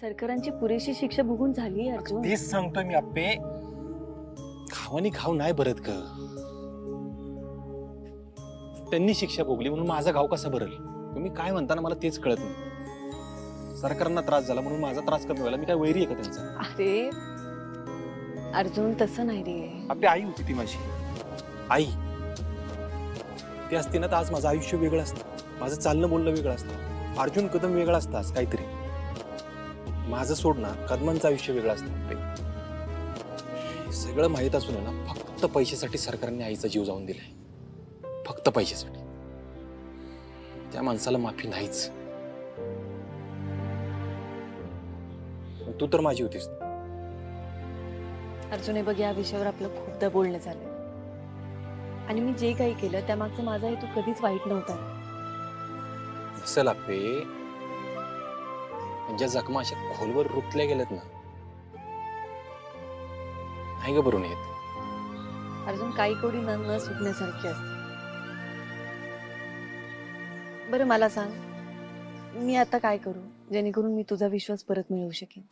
सरकारांची पुरेशी शिक्षा भोगून झाली अर्जुन. तेच सांगतोय मी आप्पे, खावानी खाव नाही भरत ग. त्यांनी शिक्षा भोगली म्हणून माझा घाव कसा भरल? तुम्ही काय म्हणता ना मला तेच कळत नाही. सरकारांना त्रास झाला म्हणून माझा त्रास कमी व्हायला मी काय वैरी आहे का त्यांचा? अरे अर्जुन तसं नाही रे. आपली आई होती ती माझी आई. ती असती ना तर आज माझं आयुष्य वेगळं असतं, माझं चालणं बोलणं वेगळं असतं, अर्जुन कदम वेगळा असता आज काहीतरी. माझं सोड ना, कदमांचं आयुष्य वेगळं असतं. सगळं माहीत असून ना फक्त पैशासाठी सरकारने आईचा जीव जाऊन दिलाय. फक्त पैशासाठी. त्या माणसाला माफी नाहीच. तू तर माझी होतीस. अर्जुन हे बघ, या विषयावर आपलं खूपदा बोलणं झालंय आणि मी जे काही केलं त्यामागचा माझा हेतू कधीच वाईट नव्हता. असं लागते ज्या जखमा अशा खोलवर रुतल्या गेल्यात ना, नाही ग भरून येत. अर्जुन काही कोडी न सुटण्यासारखी असते. बरं मला सांग, मी आता काय करू जेणेकरून मी तुझा विश्वास परत मिळवू शकेन?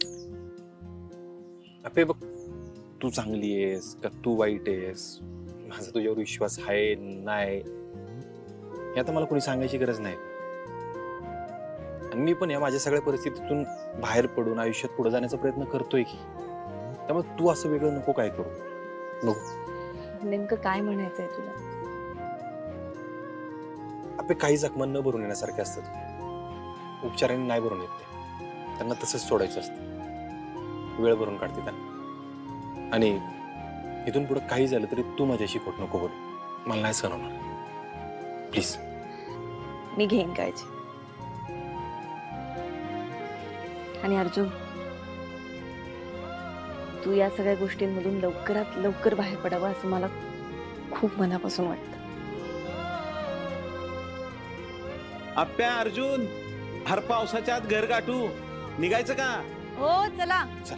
अबे बघ, तू चांगली आहेस का तू वाईट आहेस, माझा तुझ्यावर विश्वास आहे नाही हे आता मला कोणी सांगायची गरज नाही. आणि मी पण या माझ्या सगळ्या परिस्थितीतून बाहेर पडून आयुष्यात पुढे जाण्याचा प्रयत्न करतोय की. त्यामुळे तू असं वेगळं नको काय करू. नको. नेमकं काय म्हणायचंय तुला? आपले काही जखमा न भरून येण्यासारखे असतात, उपचारांनी नाही भरून येत. त्यांना तसंच सोडायचं असतं, वेळ भरून काढते त्यांना. आणि इथून पुढे काही झालं तरी तू माझ्याशी खोट नको बोल, मला नाही सहन होणार. प्लीज. मी घेईन काळजी. आणि अर्जुन, तू या सगळ्या गोष्टींमधून लवकरात लवकर बाहेर पडावं असं मला खूप मनापासून वाटतं. आप्या, अर्जुन, हर पावसाच्या आत घर गाठू निघायचं का? हो चला. चल.